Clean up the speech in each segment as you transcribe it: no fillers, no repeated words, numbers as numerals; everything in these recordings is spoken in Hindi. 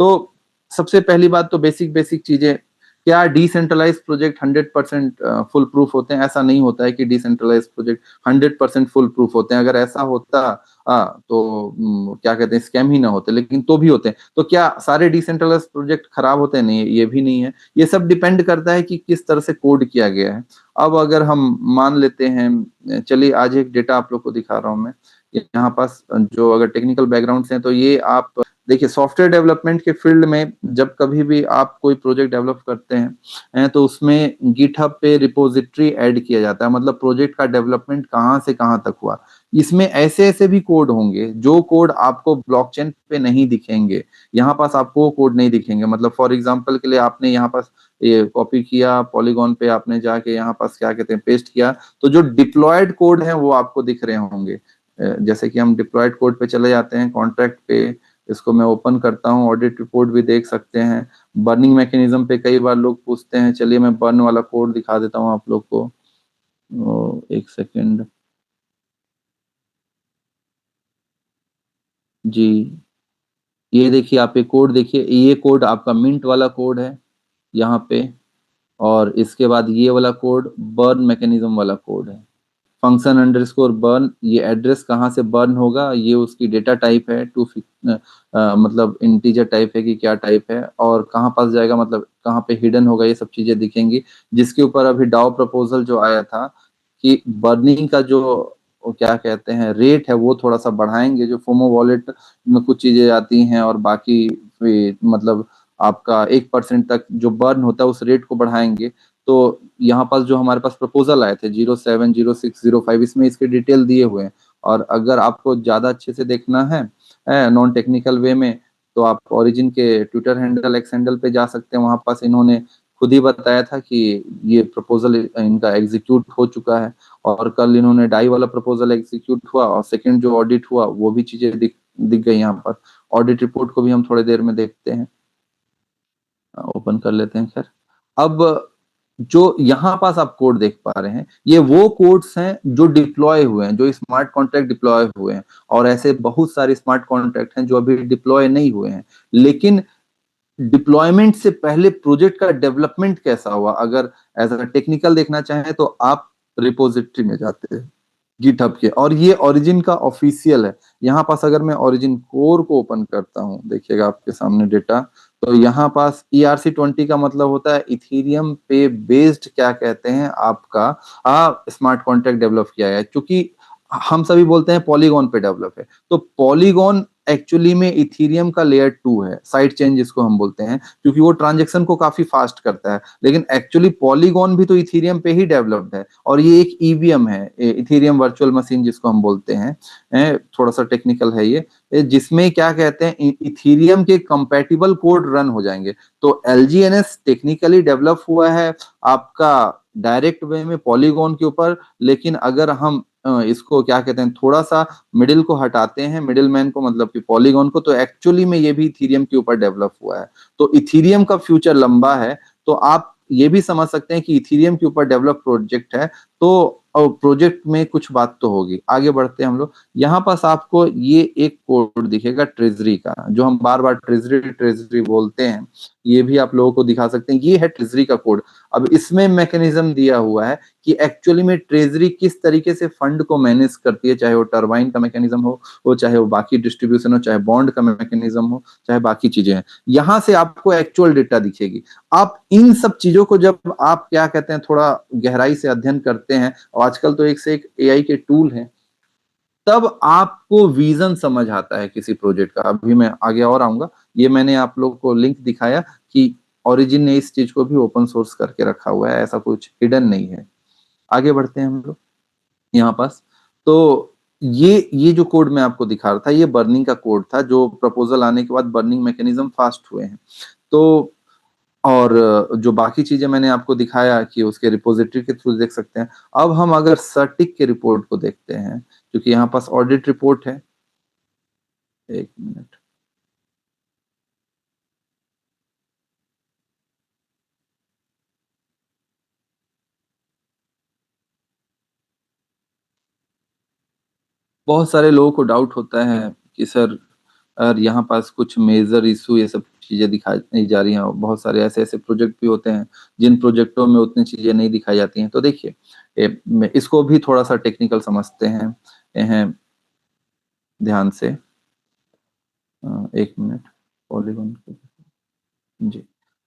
तो सबसे पहली बात तो बेसिक बेसिक चीजें, क्या डिसेंट्रलाइज प्रोजेक्ट 100% फुल प्रूफ होते हैं? ऐसा नहीं होता है कि डिसेंट्रलाइज प्रोजेक्ट 100% फुल प्रूफ होते हैं। अगर ऐसा होता तो क्या कहते हैं, स्कैम ही ना होते, लेकिन तो भी होते हैं। तो क्या सारे डिसेंट्रलाइज प्रोजेक्ट खराब होते हैं? नहीं, ये भी नहीं है। ये सब डिपेंड करता है कि किस तरह से कोड किया गया है। अब अगर हम मान लेते हैं, चलिए आज एक डेटा आप लोग को दिखा रहा हूं मैं। यहाँ पास जो अगर टेक्निकल बैकग्राउंड हैं तो ये आप देखिए, सॉफ्टवेयर डेवलपमेंट के फील्ड में जब कभी भी आप कोई प्रोजेक्ट डेवलप करते हैं तो उसमें गिटहब पे रिपोजिटरी ऐड किया जाता है। मतलब प्रोजेक्ट का डेवलपमेंट कहाँ से कहाँ तक हुआ। इसमें ऐसे ऐसे भी कोड होंगे जो कोड आपको ब्लॉकचेन पे नहीं दिखेंगे। यहाँ पास आपको कोड नहीं दिखेंगे। मतलब फॉर एग्जांपल के लिए आपने यहाँ पास ये कॉपी किया पॉलीगॉन पे, आपने जाके यहाँ पास क्या कहते हैं पेस्ट किया, तो जो डिप्लॉयड कोड है वो आपको दिख रहे होंगे। जैसे कि हम डिप्लॉयड कोड पे चले जाते हैं, कॉन्ट्रैक्ट पे, इसको मैं ओपन करता हूँ, ऑडिट रिपोर्ट भी देख सकते हैं। बर्निंग मैकेनिज्म पे कई बार लोग पूछते हैं, चलिए मैं बर्न वाला कोड दिखा देता हूँ आप लोग को। एक सेकेंड जी। ये देखिए, आप ये कोड देखिए, ये कोड आपका मिंट वाला कोड है यहाँ पे। और इसके बाद ये वाला कोड बर्न मैकेनिज्म वाला कोड है। फंक्शन अंडरस्कोर बर्न, ये एड्रेस कहाँ से बर्न होगा, ये उसकी डेटा टाइप है, मतलब इंटीजर टाइप है कि क्या टाइप है, और कहाँ पास जाएगा, मतलब कहाँ पे हिडन होगा, ये सब चीजें दिखेंगी। जिसके ऊपर अभी डाउ प्रपोजल जो आया था कि बर्निंग का जो वो क्या कहते हैं रेट है वो थोड़ा सा बढ़ाएंगे। जो फोमो वॉलेट में कुछ चीजें आती हैं और बाकी मतलब आपका 1% तक जो बर्न होता है उस रेट को बढ़ाएंगे। तो यहाँ पास जो हमारे पास प्रपोजल आए थे 07, 06, 05, इसमें इसके डिटेल दिए हुए हैं। और अगर आपको ज्यादा अच्छे से देखना है नॉन टेक्निकल वे में, तो आप ओरिजिन के ट्विटर हैंडल, एक्स हैंडल पे जा सकते हैं। वहां पास इन्होंने खुद ही बताया था कि ये प्रपोजल इनका एग्जीक्यूट हो चुका है। और कल इन्होंने डाई वाला प्रपोजल एग्जीक्यूट हुआ और सेकंड जो ऑडिट हुआ वो भी चीजें दिख गई यहाँ पर। ऑडिट रिपोर्ट को भी हम थोड़ी देर में देखते हैं, ओपन कर लेते हैं। खैर, अब जो यहाँ पास आप कोड देख पा रहे हैं, ये वो कोड्स हैं जो डिप्लॉय हुए हैं, जो स्मार्ट कॉन्ट्रैक्ट डिप्लॉय हुए हैं। और ऐसे बहुत सारे स्मार्ट कॉन्ट्रैक्ट हैं जो अभी डिप्लॉय नहीं हुए हैं। लेकिन डिप्लॉयमेंट से पहले प्रोजेक्ट का डेवलपमेंट कैसा हुआ, अगर एज अ टेक्निकल देखना चाहें तो आप रिपोजिटरी में जाते हैं गिटहब के, और ये ओरिजिन का ऑफिशियल है। यहाँ पास अगर मैं ओरिजिन कोर को ओपन करता हूँ, देखिएगा आपके सामने डेटा। तो यहाँ पास ERC-20 का मतलब होता है इथीरियम पे बेस्ड क्या कहते हैं आपका स्मार्ट कॉन्ट्रैक्ट डेवलप किया है। क्योंकि हम सभी बोलते हैं पॉलीगॉन पे डेवलप है, तो पॉलीगॉन एक्चुअली में इथीरियम का लेयर 2 है, साइड चेन जिसको हम बोलते हैं, क्योंकि वो ट्रांजेक्शन को काफी फास्ट करता है। लेकिन एक्चुअली पॉलीगॉन भी तो इथीरियम पे ही डेवलप्ड है, और ये एक ईवीएम है, इथीरियम वर्चुअल मशीन जिसको हम बोलते हैं। थोड़ा सा टेक्निकल है ये, जिसमें क्या कहते हैं इथीरियम के कंपैटिबल कोड रन हो जाएंगे। तो LGNS टेक्निकली डेवलप हुआ है आपका डायरेक्ट वे में पॉलीगॉन के ऊपर। लेकिन अगर हम इसको क्या कहते हैं थोड़ा सा मिडिल को हटाते हैं, मिडिल मैन को, मतलब कि पॉलीगॉन को, तो एक्चुअली में ये भी इथीरियम के ऊपर डेवलप हुआ है। तो इथीरियम का फ्यूचर लंबा है। तो आप ये भी समझ सकते हैं कि इथीरियम के ऊपर डेवलप प्रोजेक्ट है, तो प्रोजेक्ट में कुछ बात तो होगी। आगे बढ़ते हैं हम लोग। यहाँ पास आपको ये एक कोड दिखेगा ट्रेजरी का, जो हम बार बार ट्रेजरी ट्रेजरी बोलते हैं, ये भी आप लोगों को दिखा सकते हैं। ये है ट्रेजरी का कोड। अब इसमें मैकेनिज्म दिया हुआ है कि एक्चुअली में ट्रेजरी किस तरीके से फंड को मैनेज करती है, चाहे वो टरबाइन का मैकेनिज्म हो चाहे वो बाकी डिस्ट्रीब्यूशन हो, चाहे बॉन्ड का मैकेनिज्म हो, चाहे बाकी चीजें हैं। यहां से आपको एक्चुअल डेटा दिखेगी। आप इन सब चीजों को जब आप क्या कहते हैं थोड़ा गहराई से अध्ययन करते हैं, और आजकल तो एक से एक AI के टूल हैं, तब आपको विजन समझ आता है किसी प्रोजेक्ट का। अभी मैं आगे और आऊंगा। ये मैंने आप लोग को लिंक दिखाया कि ओरिजिन ने इस चीज को भी ओपन सोर्स करके रखा हुआ है, ऐसा कुछ हिडन नहीं है। आगे बढ़ते हैं हम लोग यहाँ पास। तो ये जो कोड मैं आपको दिखा रहा था, ये बर्निंग का कोड था, जो प्रपोजल आने के बाद बर्निंग मैकेनिज्म फास्ट हुए हैं। तो और जो बाकी चीजें मैंने आपको दिखाया कि उसके रिपोजिटरी के थ्रू देख सकते हैं। अब हम अगर सर्टिक के रिपोर्ट को देखते हैं, क्योंकि यहाँ पास ऑडिट रिपोर्ट है। एक मिनट। बहुत सारे लोगों को डाउट होता है कि सर और यहाँ पास कुछ मेजर इशू ये सब चीजें दिखाई जा रही हैं। और बहुत सारे ऐसे प्रोजेक्ट भी होते हैं जिन प्रोजेक्टों में उतनी चीजें नहीं दिखाई जाती हैं। तो देखिए इसको भी थोड़ा सा टेक्निकल समझते हैं ध्यान से। 1 मिनट, पॉलीगॉन जी।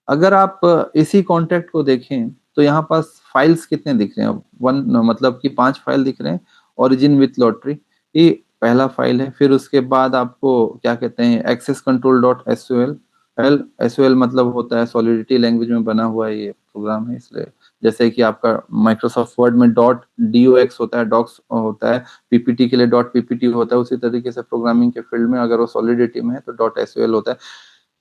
अगर आप इसी कॉन्ट्रैक्ट को देखें तो यहाँ पास फाइल्स कितने दिख रहे हैं? वन, मतलब कि 5 फाइल दिख रहे हैं। ओरिजिन विथ लॉटरी, ये पहला फाइल है। फिर उसके बाद आपको क्या कहते हैं, access control dot SOL. SOL मतलब होता है सॉलिडिटी लैंग्वेज में बना हुआ ये प्रोग्राम है, इसलिए जैसे कि आपका माइक्रोसॉफ्ट वर्ड में डॉट डॉक्स होता है, डॉक्स होता है, पीपीटी के लिए डॉट पीपीटी होता है, उसी तरीके से प्रोग्रामिंग के फील्ड में अगर वो सॉलिडिटी में है तो डॉट एसओएल होता है।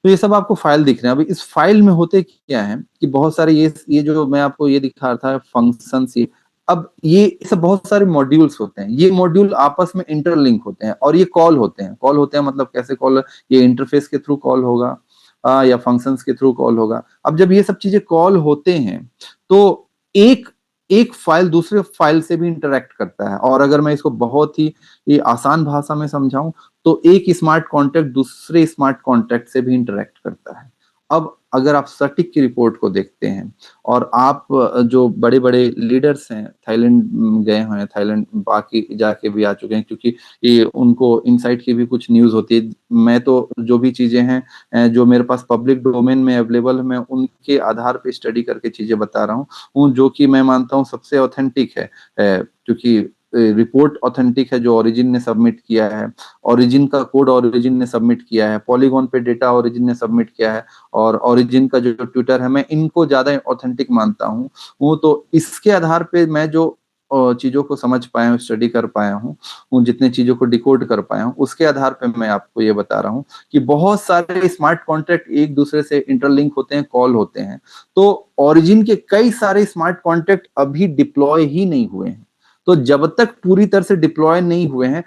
तो ये सब आपको फाइल दिख रहे हैं। अभी इस फाइल में होते क्या है कि बहुत सारे ये जो मैं आपको ये दिखा रहा था फंक्शंस, ये अब ये सब बहुत सारे मॉड्यूल्स होते हैं। ये मॉड्यूल आपस में इंटरलिंक होते हैं और ये कॉल होते हैं। कॉल होते हैं मतलब कैसे कॉल, ये इंटरफेस के थ्रू कॉल होगा या फंक्शंस के थ्रू कॉल होगा। अब जब ये सब चीजें कॉल होते हैं तो एक एक फाइल दूसरे फाइल से भी इंटरेक्ट करता है। और अगर मैं इसको बहुत ही ये आसान भाषा में समझाऊं तो एक स्मार्ट कॉन्ट्रैक्ट दूसरे स्मार्ट कॉन्ट्रैक्ट से भी इंटरेक्ट करता है। अब अगर आप सटीक की रिपोर्ट को देखते हैं और आप जो बड़े बड़े लीडर्स हैं, थाईलैंड गए हुए हैं, थाईलैंड बाकी जाके भी आ चुके हैं, क्योंकि ये उनको इनसाइट की भी कुछ न्यूज होती है। मैं तो जो भी चीजें हैं जो मेरे पास पब्लिक डोमेन में अवेलेबल है, मैं उनके आधार पे स्टडी करके चीजें बता रहा हूँ, जो कि मैं मानता हूँ सबसे ऑथेंटिक है, क्योंकि रिपोर्ट ऑथेंटिक है जो ओरिजिन ने सबमिट किया है, ओरिजिन का कोड ओरिजिन ने सबमिट किया है, पॉलीगॉन पे डेटा ओरिजिन ने सबमिट किया है, और ओरिजिन का जो ट्विटर है, मैं इनको ज्यादा ऑथेंटिक मानता हूँ। वो तो इसके आधार पे मैं जो चीजों को समझ पाया हूँ, स्टडी कर पाया हूँ, उन जितने चीजों को डिकोड कर पाया हूँ, उसके आधार पे मैं आपको ये बता रहा हूँ कि बहुत सारे स्मार्ट कॉन्ट्रैक्ट एक दूसरे से इंटरलिंक होते हैं, कॉल होते हैं। तो ओरिजिन के कई सारे स्मार्ट कॉन्ट्रैक्ट अभी डिप्लॉय ही नहीं हुए हैं। तो जब तक पूरी तरह से डिप्लॉय नहीं हुए हैं,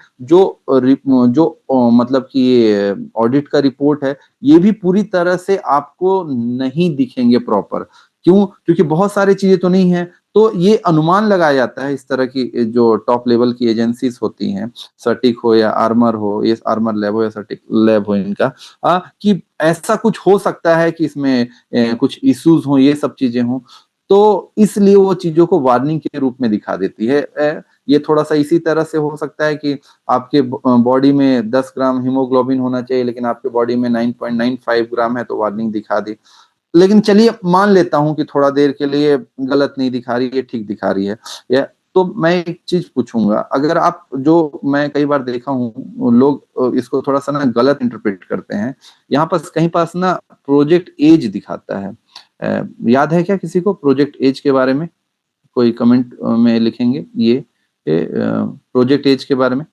मतलब कि ये ऑडिट का रिपोर्ट है, ये भी पूरी तरह से आपको नहीं दिखेंगे प्रॉपर। क्यों? क्योंकि बहुत सारी चीजें तो नहीं है। तो ये अनुमान लगाया जाता है, इस तरह की जो टॉप लेवल की एजेंसीज होती हैं, सर्टिक हो या आर्मर हो, ये आर्मर लैब हो या सर्टिक लैब हो इनका, कि ऐसा कुछ हो सकता है कि इसमें कुछ इश्यूज हो, ये सब चीजें हों। तो इसलिए वो चीजों को वार्निंग के रूप में दिखा देती है। ये थोड़ा सा इसी तरह से हो सकता है कि आपके बॉडी में 10 ग्राम हीमोग्लोबिन होना चाहिए, लेकिन आपके बॉडी में 9.95 ग्राम है, तो वार्निंग दिखा दी। लेकिन चलिए मान लेता हूं कि थोड़ा देर के लिए गलत नहीं दिखा रही है, ठीक दिखा रही है। या तो मैं एक चीज पूछूंगा, अगर आप, जो मैं कई बार देखा हूं, लोग इसको थोड़ा सा ना गलत इंटरप्रेट करते हैं। यहाँ पास कहीं पास ना प्रोजेक्ट एज दिखाता है। याद है क्या किसी को प्रोजेक्ट एज के बारे में? कोई कमेंट में लिखेंगे ये प्रोजेक्ट एज के बारे में।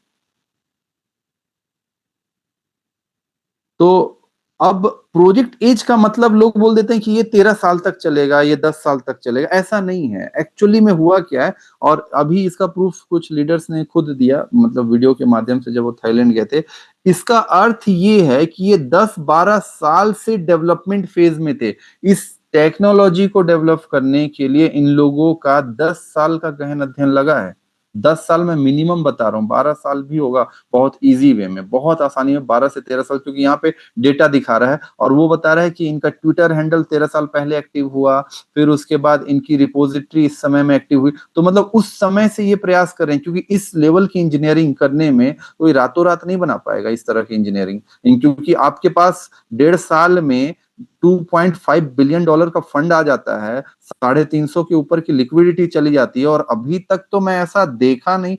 तो अब प्रोजेक्ट एज का मतलब लोग बोल देते हैं कि ये 13 साल तक चलेगा, ये 10 साल तक चलेगा। ऐसा नहीं है। एक्चुअली में हुआ क्या है, और अभी इसका प्रूफ कुछ लीडर्स ने खुद दिया, मतलब वीडियो के माध्यम से, जब वो थाईलैंड गए थे। इसका अर्थ ये है कि ये 10-12 साल से डेवलपमेंट फेज में थे। इस टेक्नोलॉजी को डेवलप करने के लिए इन लोगों का 10 साल का गहन अध्ययन लगा है। 10 साल में मिनिमम बता रहा हूँ, 12 साल भी होगा बहुत इजी वे में, बहुत आसानी में 12 से 13 साल, क्योंकि यहाँ पे डेटा दिखा रहा है और वो बता रहा है कि इनका ट्विटर हैंडल 13 साल पहले एक्टिव हुआ, फिर उसके बाद इनकी रिपोजिटरी इस समय में एक्टिव हुई। तो मतलब उस समय से ये प्रयास कर रहे हैं, क्योंकि इस लेवल की इंजीनियरिंग करने में कोई रातों रात नहीं बना पाएगा इस तरह की इंजीनियरिंग, क्योंकि आपके पास 1.5 साल में $2.5 बिलियन का फंड आ जाता है, 350 के ऊपर की लिक्विडिटी चली जाती है, और अभी तक तो मैं ऐसा देखा नहीं।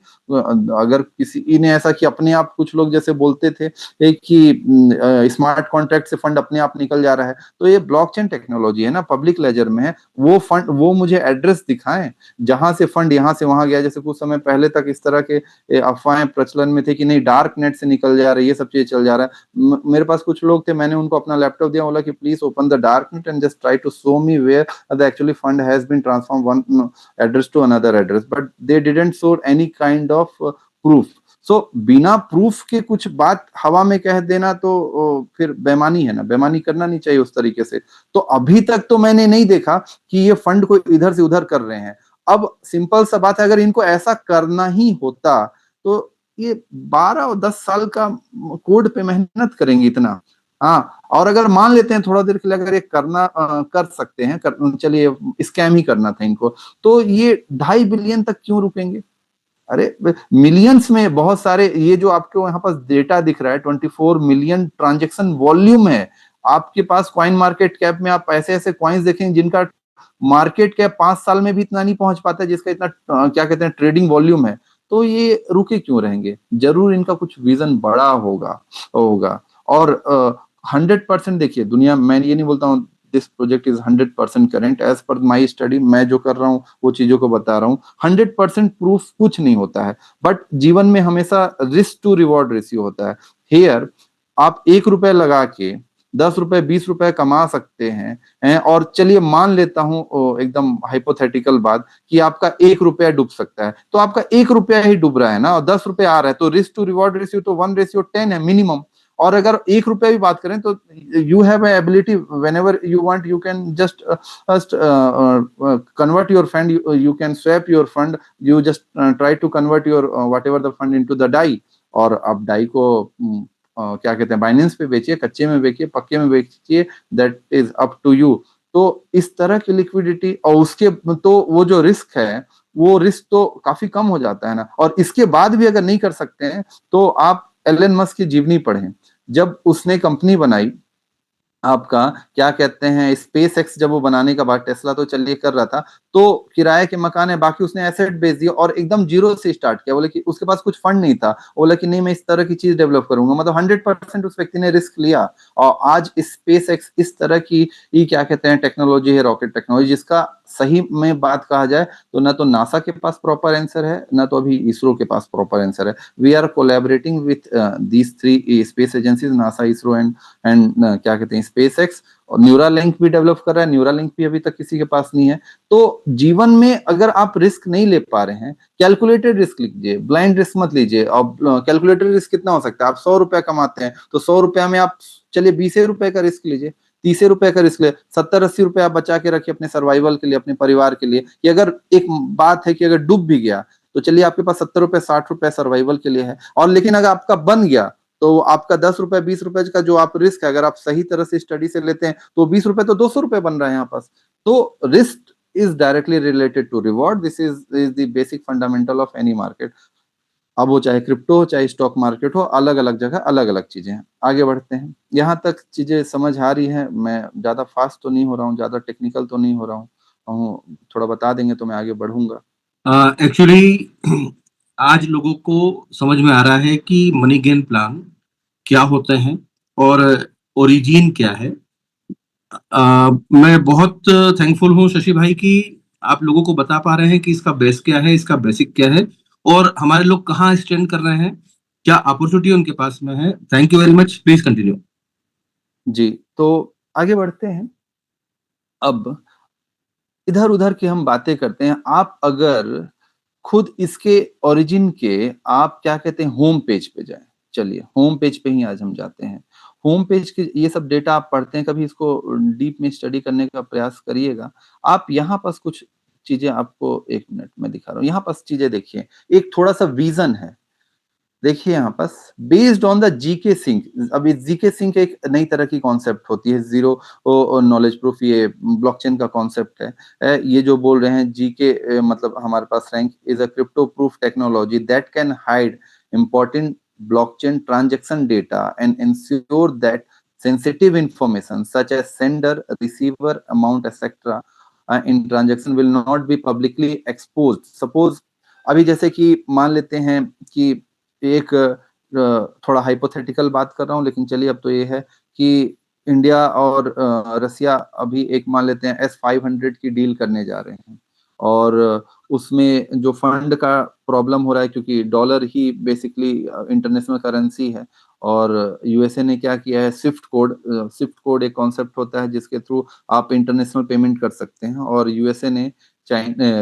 अगर किसी ने ऐसा कि अपने आप, कुछ लोग जैसे बोलते थे कि स्मार्ट कॉन्ट्रैक्ट से फंड अपने आप निकल जा रहा है, तो ये ब्लॉकचेन टेक्नोलॉजी है ना, पब्लिक लेजर में है। वो फंड, वो मुझे एड्रेस दिखाएं जहां से फंड यहां से वहां गया। जैसे कुछ समय पहले तक इस तरह के अफवाहें प्रचलन में थे कि नहीं, डार्क नेट से निकल जा रहा है, ये सब चीजें चल जा रहा है। मेरे पास कुछ लोग थे, मैंने उनको अपना लैपटॉप दिया, बोला कि please open the dark net and just try to show me where the actually fund has been transformed one address to another address, but they didn't show any kind of proof. So बिना प्रूफ के कुछ बात हवा में कह देना तो फिर बेईमानी है ना, बेईमानी करना नहीं चाहिए उस तरीके से। तो अभी तक तो मैंने नहीं देखा कि ये फंड को इधर से उधर कर रहे हैं। अब सिंपल सा बात है, अगर इनको ऐसा करना ही होता तो ये 12 और 10 साल का कोड पे मेहनत करेंगे इतना। हाँ, और अगर मान लेते हैं थोड़ा देर के लिए अगर ये कर सकते हैं, चलिए स्कैम ही करना था इनको, तो ये 2.5 बिलियन तक क्यों रुकेंगे? अरे मिलियंस में बहुत सारे, ये जो आपको यहाँ पास डेटा दिख रहा है 24 मिलियन ट्रांजेक्शन वॉल्यूम है आपके पास। कॉइन मार्केट कैप में आप ऐसे ऐसे कॉइन्स देखेंगे जिनका मार्केट कैप 5 साल में भी इतना नहीं पहुंच पाता, जिसका इतना क्या कहते हैं ट्रेडिंग वॉल्यूम है। तो ये रुके क्यों रहेंगे? जरूर इनका कुछ विजन बड़ा होगा। और 100% देखिए, दुनिया, मैं ये नहीं बोलता हूँ this project is 100% current, as per my study मैं जो कर रहा हूँ वो चीजों को बता रहा हूँ। 100% प्रूफ कुछ नहीं होता है, बट जीवन में हमेशा रिस्क टू रिवॉर्ड रेशियो होता है। हेयर आप 1 रुपए लगा के 10 रुपए 20 रुपए कमा सकते हैं, और चलिए मान लेता हूं एकदम हाइपोथेटिकल बात कि आपका 1 रुपया डूब सकता है, तो आपका 1 रुपया ही डूब रहा है ना, और 10 रुपए आ रहा है, तो रिस्क टू रिवॉर्ड रेशियो तो 1:10 है मिनिमम। और अगर 1 रुपया भी बात करें तो you have ability, whenever you want you can just convert your fund, you can swap your fund, you just try to convert your whatever the fund into the DAI, और आप डाई को क्या कहते हैं बाइनेंस पे बेचिए, कच्चे में बेचिए, पक्के में बेचिए, that is up to you. तो इस तरह की लिक्विडिटी और उसके तो वो जो रिस्क है वो रिस्क तो काफी कम हो जाता है ना। और इसके बाद भी अगर नहीं कर सकते हैं तो आप एलन मस्क की जीवनी पढ़ें। जब उसने कंपनी बनाई, आपका क्या कहते हैं स्पेस एक्स, जब वो बनाने का बाद, टेस्ला तो चलिए कर रहा था, तो किराए के मकान है, बाकी उसने एसेट बेच दिया और एकदम जीरो से स्टार्ट किया। बोले कि उसके पास कुछ फंड नहीं था, बोला कि नहीं मैं इस तरह की चीज डेवलप करूंगा, मतलब 100% उस व्यक्ति ने रिस्क लिया। और आज स्पेस एक्स इस तरह की ये क्या कहते हैं टेक्नोलॉजी है, रॉकेट टेक्नोलॉजी, जिसका सही में बात कहा जाए तो ना तो नासा के पास प्रॉपर आंसर है, ना तो अभी इसरो के पास प्रॉपर आंसर है। We are collaborating with these 3 space agencies, NASA, ISRO and क्या कहते हैं स्पेस एक्स। और न्यूरालिंक भी डेवलप कर रहा है, न्यूरालिंक भी अभी तक किसी के पास नहीं है। तो जीवन में अगर आप रिस्क नहीं ले पा रहे हैं, कैलकुलेटेड रिस्क लीजिए, ब्लाइंड रिस्क मत लीजिए। और कैलकुलेटेड रिस्क कितना हो सकता है? आप 100 रुपया कमाते हैं तो 100 रुपया में आप चलिए 20 रुपए का रिस्क लीजिए, 30 रुपए का रिस्क ले, 70-80 रुपए आप बचा के रखिए अपने सर्वाइवल के लिए, अपने परिवार के लिए, कि अगर एक बात है कि अगर डूब भी गया तो चलिए आपके पास 70 रुपए 60 रुपए सर्वाइवल के लिए है। और लेकिन अगर आपका बन गया तो आपका 10 रुपए 20 रुपए का जो आप रिस्क है, अगर आप सही तरह से स्टडी से लेते हैं तो 20 रुपए तो 200 रुपए बन रहा है यहाँ पास। तो risk is directly related to reward, this is the basic fundamental of any market. अब वो चाहे क्रिप्टो हो चाहे स्टॉक मार्केट हो, अलग अलग जगह अलग अलग चीजें हैं। आगे बढ़ते हैं, यहाँ तक चीजें समझ आ रही है? मैं ज्यादा फास्ट तो नहीं हो रहा हूँ, ज्यादा टेक्निकल तो नहीं हो रहा हूँ, थोड़ा बता देंगे तो मैं आगे बढ़ूंगा। एक्चुअली आज लोगों को समझ में आ रहा है कि मनी गेन प्लान क्या होते हैं और ओरिजिन क्या है। मैं बहुत थैंकफुल हूँ शशि भाई कि आप लोगों को बता पा रहे हैं कि इसका बेस क्या है, इसका बेसिक क्या है, और हमारे लोग कहाँ स्टैंड कर रहे हैं, क्या अपॉर्चुनिटी उनके पास में है। Thank you very much, please continue. जी, तो आगे बढ़ते हैं। अब इधर उधर की हम बातें करते हैं। आप अगर खुद इसके ओरिजिन के, आप क्या कहते हैं, होम पेज पे जाएं। चलिए होम पेज पे ही आज हम जाते हैं। होम पेज के ये सब डेटा आप पढ़ते हैं, कभी इसको डीप में स्टडी करने का प्रयास करिएगा। आप यहाँ पास कुछ चीजें, आपको 1 मिनट में दिखा रहा हूँ, यहाँ पास चीजें देखिए, एक थोड़ा सा विजन है। देखिए यहाँ पास based on the GK sync, अब इस जीके सिंक एक नई तरह की कॉन्सेप्ट होती है, जीरो नॉलेज प्रूफ, ये ब्लॉकचेन का कॉन्सेप्ट है। ये जो बोल रहे हैं जीके, मतलब हमारे पास rank is a crypto proof technology that can hide important blockchain transaction data and ensure that sensitive information such as sender, receiver, amount, etc. In transaction will not be publicly exposed. Suppose अभी जैसे कि मान लेते हैं कि एक थोड़ा हाइपोथेटिकल बात कर रहा हूँ, लेकिन चलिए अब तो ये है कि इंडिया और रसिया अभी एक मान लेते हैं S-500 की डील करने जा रहे हैं। और उसमें जो फंड का प्रॉब्लम हो रहा है, क्योंकि डॉलर ही बेसिकली इंटरनेशनल करेंसी है। और यूएसए ने क्या किया है, स्विफ्ट कोड एक कॉन्सेप्ट होता है जिसके थ्रू आप इंटरनेशनल पेमेंट कर सकते हैं, और यूएसए ने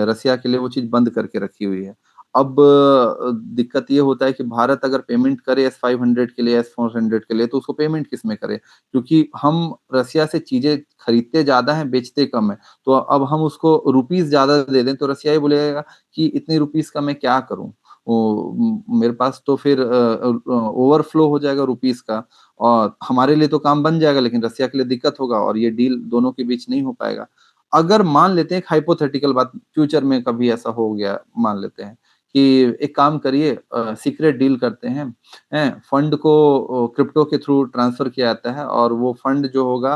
रसिया के लिए वो चीज बंद करके रखी हुई है। अब दिक्कत ये होता है कि भारत अगर पेमेंट करे S-500 के लिए, S-400 के लिए, तो उसको पेमेंट किस में करे? क्योंकि हम रसिया से चीजें खरीदते ज्यादा हैं, बेचते कम है। तो अब हम उसको रुपीस ज्यादा दे दें तो रसिया ही बोलेगा कि इतनी रुपीस का मैं क्या करूं। मेरे पास तो फिर ओवरफ्लो हो जाएगा रुपीस का, और हमारे लिए तो काम बन जाएगा लेकिन रसिया के लिए दिक्कत होगा, और ये डील दोनों के बीच नहीं हो पाएगा। अगर मान लेते हैं एक हाइपोथेटिकल बात, फ्यूचर में कभी ऐसा हो गया, मान लेते हैं कि एक काम करिए, सीक्रेट डील करते हैं, फंड को क्रिप्टो के थ्रू ट्रांसफर किया जाता है, और वो फंड जो होगा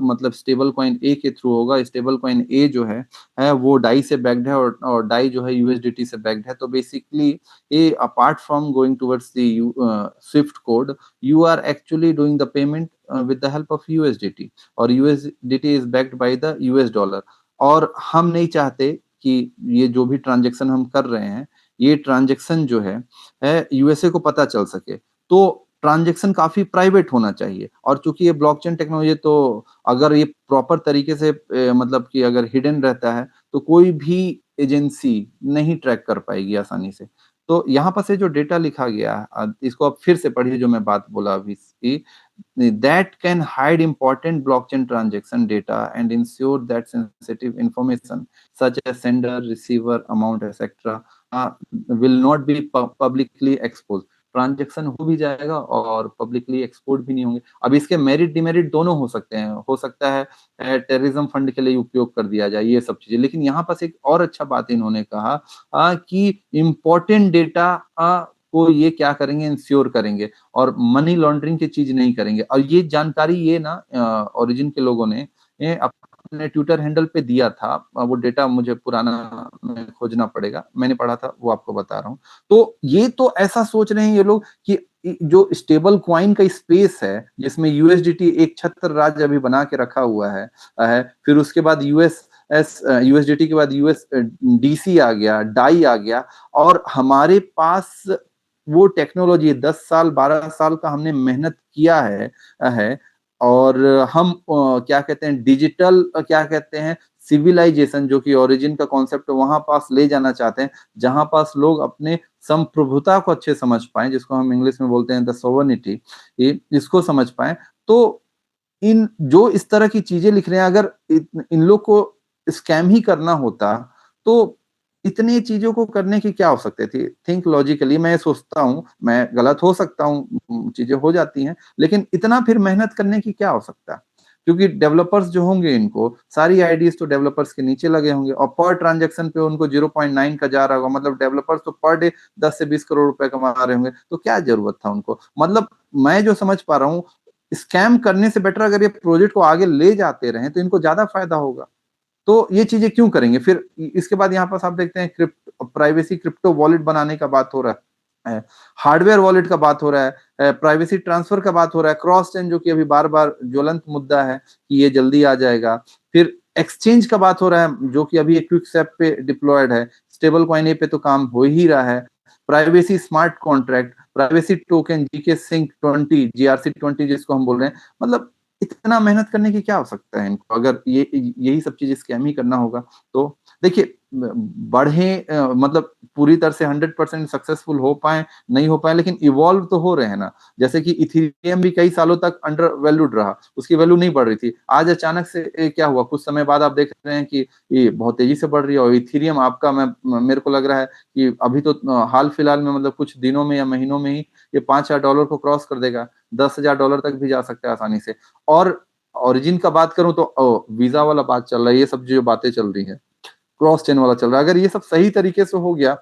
मतलब स्टेबल कॉइन ए के थ्रू होगा। स्टेबल कॉइन ए जो है वो डाई से बैक्ड है, और डाई जो है यूएसडीटी से बैक्ड है। तो बेसिकली ये apart from going towards the swift code, you are actually doing the payment with the help of USDT, और USDT is backed by the US dollar. और हम नहीं चाहते कि ये जो भी ट्रांजैक्शन हम कर रहे हैं, ये ट्रांजैक्शन जो है यूएसए को पता चल सके। तो ट्रांजैक्शन काफी प्राइवेट होना चाहिए, और चूंकि ये ब्लॉकचेन टेक्नोलॉजी, तो अगर ये प्रॉपर तरीके से मतलब कि अगर हिडन रहता है तो कोई भी एजेंसी नहीं ट्रैक कर पाएगी आसानी से। तो यहाँ पर से जो डेटा लिखा गया है, इसको आप फिर से पढ़िए जो मैं बात बोला अभी की, that can hide important blockchain transaction data and ensure that sensitive information such as sender, receiver, amount, etc. Will not be publicly exposed। Transaction हो भी जाएगा और पब्लिकली एक्सपोर्ट भी नहीं होंगे। अब इसके मेरिट डिमेरिट दोनों हो सकते हैं, हो सकता है टेररिज्म फंड के लिए उपयोग कर दिया जाए, ये सब चीजें। लेकिन यहाँ पास एक और अच्छा बात इन्होंने कहा कि इम्पोर्टेंट डेटा को ये क्या करेंगे, इंश्योर करेंगे, और मनी लॉन्ड्रिंग की चीज नहीं करेंगे। और ये जानकारी ये ना ओरिजिन के लोगों ने अपने ट्विटर हैंडल पे दिया था, वो डेटा मुझे पुराना खोजना पड़ेगा, मैंने पढ़ा था, वो आपको बता रहा हूँ। तो ये तो ऐसा सोच रहे हैं ये लोग कि जो स्टेबल क्वाइन का स्पेस है, जिसमें यूएसडीटी एक छत्र राज्य अभी बना के रखा हुआ है, फिर उसके बाद यूएसडीटी के बाद यूएस डीसी आ गया, डाई आ गया, और हमारे पास वो टेक्नोलॉजी 10 साल 12 साल का हमने मेहनत किया है, और हम क्या कहते हैं, डिजिटल क्या कहते हैं, सिविलाइजेशन, जो कि ओरिजिन का कॉन्सेप्ट वहां पास ले जाना चाहते हैं, जहां पास लोग अपने संप्रभुता को अच्छे समझ पाए, जिसको हम इंग्लिश में बोलते हैं द सोवर्निटी, इसको समझ पाए। तो इन जो इस तरह की चीजें लिख रहे हैं, अगर इन लोग को स्कैम ही करना होता तो इतनी चीजों को करने की क्या हो सकती थी। थिंक लॉजिकली, मैं सोचता हूँ, मैं गलत हो सकता हूँ, चीजें हो जाती हैं, लेकिन इतना फिर मेहनत करने की क्या हो सकता है, क्योंकि डेवलपर्स जो होंगे, इनको सारी आईडीज तो डेवलपर्स के नीचे लगे होंगे, और पर ट्रांजैक्शन पे उनको 0.9 का जा रहा होगा, मतलब डेवलपर्स तो पर डे 10 से 20 करोड़ रुपए कमा रहे होंगे, तो क्या जरूरत था उनको। मतलब मैं जो समझ पा रहा हूँ, स्कैम करने से बेटर अगर ये प्रोजेक्ट को आगे ले जाते रहे तो इनको ज्यादा फायदा होगा। तो ये चीजें क्यों करेंगे फिर। इसके बाद यहाँ पास आप देखते हैं प्राइवेसी क्रिप्टो वॉलेट बनाने का बात हो रहा है, हार्डवेयर वॉलेट का बात हो रहा है, प्राइवेसी ट्रांसफर का बात हो रहा है, क्रॉस चेन जो कि अभी बार बार ज्वलंत मुद्दा है कि ये जल्दी आ जाएगा। फिर एक्सचेंज का बात हो रहा है, जो कि अभी क्विकसेप पे डिप्लॉयड है, स्टेबल कॉइन ए पे तो काम हो ही रहा है। Privacy smart contract, privacy token, ZK sync 20, GRC 20 जिसको हम बोल रहे हैं, मतलब इतना मेहनत करने की क्या हो सकता है इनको, अगर ये यही सब चीज स्कैम ही करना होगा। तो देखिए, बढ़े मतलब पूरी तरह से 100% सक्सेसफुल हो पाए नहीं हो पाए, लेकिन इवॉल्व तो हो रहे हैं ना। जैसे कि इथेरियम भी कई सालों तक अंडर वैल्यूड रहा, उसकी वैल्यू नहीं बढ़ रही थी, आज अचानक से क्या हुआ, कुछ समय बाद आप देख रहे हैं कि ये बहुत तेजी से बढ़ रही है। और इथेरियम आपका, मेरे को लग रहा है कि अभी तो हाल फिलहाल में, मतलब कुछ दिनों में या महीनों में ही ये $5,000 को क्रॉस कर देगा, $10,000 तक भी जा सकता है आसानी से। और ओरिजिन का बात करूं तो वीजा वाला बात चल रहा है, ये सब जो बातें चल रही है, क्रॉस चेन वाला चल रहा है, अगर ये सब सही तरीके से हो गया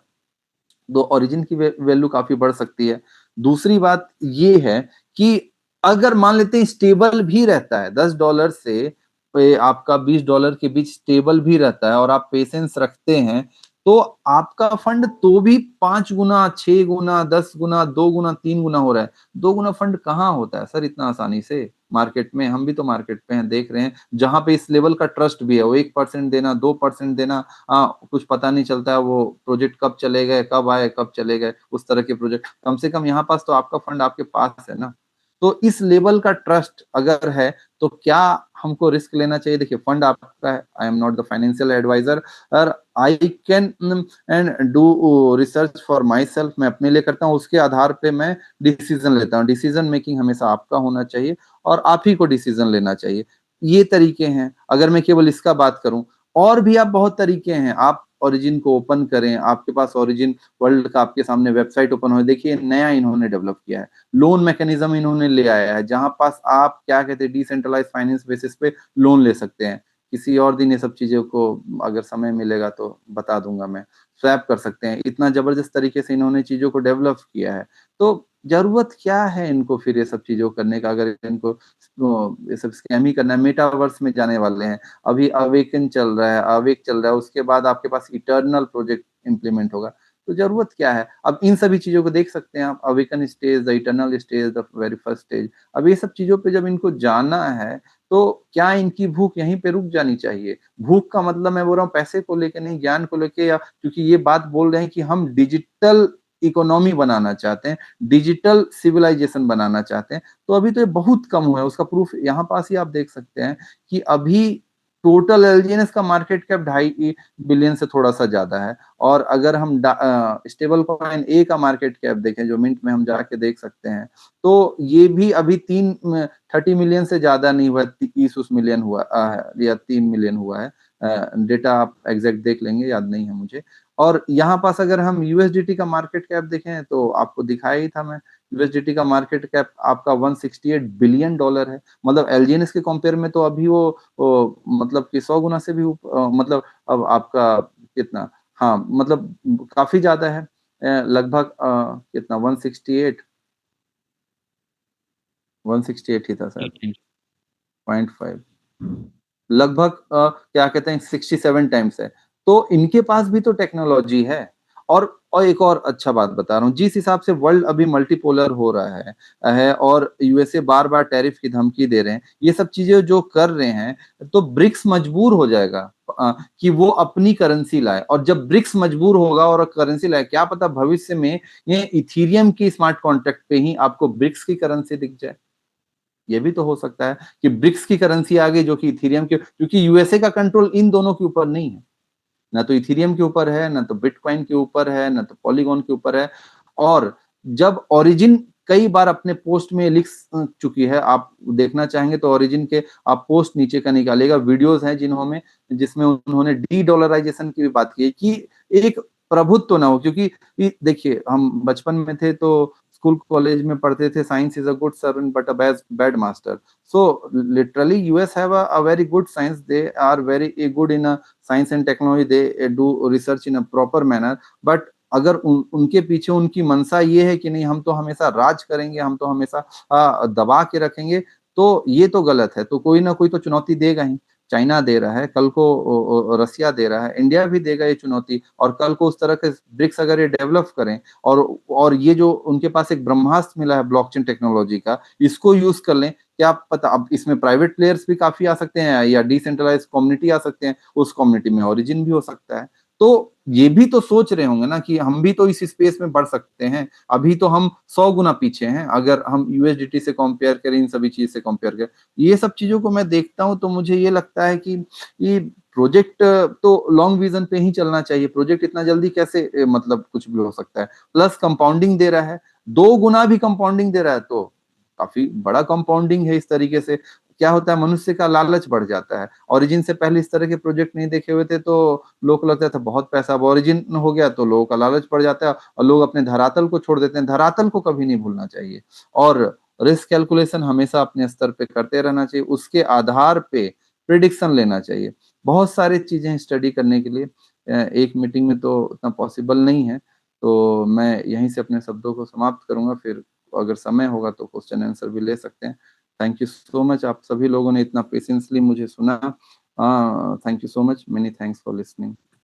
तो ओरिजिन की वैल्यू काफी बढ़ सकती है। दूसरी बात ये है कि अगर मान लेते हैं स्टेबल भी रहता है, $10 से आपका $20 के बीच स्टेबल भी रहता है, और आप पेशेंस रखते हैं, तो आपका फंड तो भी 5 गुना, 6 गुना, 10 गुना, 2 गुना, 3 गुना हो रहा है। 2 गुना फंड कहाँ होता है सर इतना आसानी से मार्केट में। हम भी तो मार्केट पे हैं, देख रहे हैं, जहां पे इस लेवल का ट्रस्ट भी है, वो 1% देना, 2% देना, कुछ पता नहीं चलता है वो प्रोजेक्ट कब चले गए, कब आए, कब चले गए, उस तरह के प्रोजेक्ट। कम से कम यहाँ पास तो आपका फंड आपके पास है ना। तो इस लेवल का ट्रस्ट अगर है तो क्या हमको रिस्क लेना चाहिए। देखिए, फंड आपका है, I am not the financial adviser, और I can and do research for myself, मैं अपने लिए करता हूँ, उसके आधार पे मैं डिसीजन लेता हूँ। डिसीजन मेकिंग हमेशा आपका होना चाहिए, और आप ही को डिसीजन लेना चाहिए। ये तरीके हैं। अगर मैं केवल इसका बात करूं, और भी आप बहुत तरीके हैं। आप ओरिजिन को ओपन करें, आपके पास ओरिजिन वर्ल्ड का आपके सामने वेबसाइट ओपन हो, देखिए नया इन्होंने डेवलप किया है, लोन मैकेनिज्म इन्होंने ले आया है, जहां पास आप क्या कहते हैं डिसेंट्रलाइज फाइनेंस बेसिस पे लोन ले सकते हैं। किसी और दिन ये सब चीजों को अगर समय मिलेगा तो बता दूंगा मैं, स्वैप कर सकते हैं। इतना जबरदस्त तरीके से इन्होंने चीजों को डेवलप किया है, तो जरूरत क्या है इनको फिर ये सब चीजों करने का, अगर इनको ये सब स्कैम ही करना है। मेटावर्स में जाने वाले हैं, अभी अवेकन चल रहा है, अवेक चल रहा है, उसके बाद आपके पास इटर्नल प्रोजेक्ट इंप्लीमेंट होगा, तो जरूरत क्या है। अब इन सभी चीजों को देख सकते हैं आप, awaken stage, the eternal stage, the very first stage. अब ये सब चीजों पे जब इनको जाना है तो क्या इनकी भूख यहीं पे रुक जानी चाहिए। भूख का मतलब मैं बोल रहा हूँ पैसे को लेके नहीं, ज्ञान को लेके, या क्योंकि ये बात बोल रहे हैं कि हम डिजिटल इकोनॉमी बनाना चाहते हैं, डिजिटल सिविलाइजेशन बनाना चाहते हैं, तो अभी तो ये बहुत कम हुआ है। उसका प्रूफ यहाँ पास ही आप देख सकते हैं कि अभी टोटल एलजीएनएस का मार्केट कैप 2.5 बिलियन से थोड़ा सा ज्यादा है, और अगर हम स्टेबल कॉइन ए का मार्केट कैप देखें, जो मिंट में हम जाके देख सकते हैं, तो ये भी अभी 30 मिलियन से ज्यादा नहीं हुआ, 30 मिलियन हुआ या 3 मिलियन हुआ है। डेटा आप एग्जैक्ट देख लेंगे, याद नहीं है मुझे। और यहाँ पास अगर हम यूएसडीटी का मार्केट कैप देखें तो आपको दिखाया ही था मैं, यूएसडीटी का मार्केट कैप आपका 168 बिलियन डॉलर है। मतलब एलजीएनएस के कंपेयर में तो अभी वो मतलब कि 100 गुना से भी मतलब अब आपका कितना, हाँ मतलब काफी ज्यादा है, लगभग कितना 168 ही था शायद, 0.5, लगभग क्या कहते हैं 67 टाइम्स है। तो इनके पास भी तो टेक्नोलॉजी है। और एक और अच्छा बात बता रहा हूँ, जिस हिसाब से वर्ल्ड अभी मल्टीपोलर हो रहा है और यूएसए बार बार टैरिफ की धमकी दे रहे हैं, ये सब चीजें जो कर रहे हैं, तो ब्रिक्स मजबूर हो जाएगा कि वो अपनी करेंसी लाए। और जब ब्रिक्स मजबूर होगा और करेंसी लाए, क्या पता भविष्य में ये इथीरियम की स्मार्ट कॉन्ट्रैक्ट पे ही आपको ब्रिक्स की करेंसी दिख जाए। ये भी तो हो सकता है कि ब्रिक्स की करेंसी आ गई जो कि इथीरियम के, क्योंकि यूएसए का कंट्रोल इन दोनों के ऊपर नहीं है, ना तो इथीरियम के ऊपर है, ना तो बिटकॉइन के ऊपर है, ना तो पॉलीगॉन के ऊपर है। और जब ओरिजिन कई बार अपने पोस्ट में लिख चुकी है, आप देखना चाहेंगे तो ओरिजिन के आप पोस्ट नीचे का निकालेगा, वीडियोस हैं जिन्होंने जिसमें उन्होंने डी डॉलराइजेशन की भी बात की है कि एक प्रभुत्व ना हो। क्योंकि देखिए हम बचपन में थे तो स्कूल कॉलेज में पढ़ते थे, science is a good servant but a bad master. So literally US have a very good science, they are very good in a science and technology, they do research in a proper manner, but अगर उनके पीछे उनकी मंशा ये है कि नहीं हम तो हमेशा राज करेंगे, हम तो हमेशा दबा के रखेंगे, तो ये तो गलत है। तो कोई ना कोई तो चुनौती देगा ही, चाइना दे रहा है, कल को रसिया दे रहा है, इंडिया भी देगा ये चुनौती। और कल को उस तरह के ब्रिक्स अगर ये डेवलप करें, और ये जो उनके पास एक ब्रह्मास्त्र मिला है ब्लॉकचेन टेक्नोलॉजी का, इसको यूज कर लें, क्या पता अब इसमें प्राइवेट प्लेयर्स भी काफी आ सकते हैं या डिसेंट्रलाइज कम्युनिटी आ सकते हैं, उस कम्युनिटी में ओरिजिन भी हो सकता है। तो ये भी तो सोच रहे होंगे ना कि हम भी तो इस स्पेस में बढ़ सकते हैं। अभी तो हम 100 गुना पीछे हैं अगर हम यूएसडीटी से कंपेयर करें, इन सभी चीज से कंपेयर करें। ये सब चीजों को मैं देखता हूं तो मुझे ये लगता है कि ये प्रोजेक्ट तो लॉन्ग विजन पे ही चलना चाहिए। प्रोजेक्ट इतना जल्दी कैसे मतलब कुछ भी हो सकता है। प्लस कंपाउंडिंग दे रहा है, 2 गुना भी कंपाउंडिंग दे रहा है, तो काफी बड़ा कंपाउंडिंग है। इस तरीके से क्या होता है, मनुष्य का लालच बढ़ जाता है। ओरिजिन से पहले इस तरह के प्रोजेक्ट नहीं देखे हुए थे तो लोगों को लगता था बहुत पैसा, अब ओरिजिन हो गया तो लोगों का लालच बढ़ जाता है और लोग अपने धरातल को छोड़ देते हैं। धरातल को कभी नहीं भूलना चाहिए और रिस्क कैलकुलेशन हमेशा अपने स्तर पे करते रहना चाहिए, उसके आधार पे प्रिडिक्शन लेना चाहिए। बहुत सारी चीजें स्टडी करने के लिए एक मीटिंग में तो उतना पॉसिबल नहीं है। तो मैं यहीं से अपने शब्दों को समाप्त करूंगा, फिर अगर समय होगा तो क्वेश्चन आंसर भी ले सकते हैं। थैंक यू सो मच, आप सभी लोगों ने इतना पेशेंसली मुझे सुना। Thank you so much, many thanks for listening.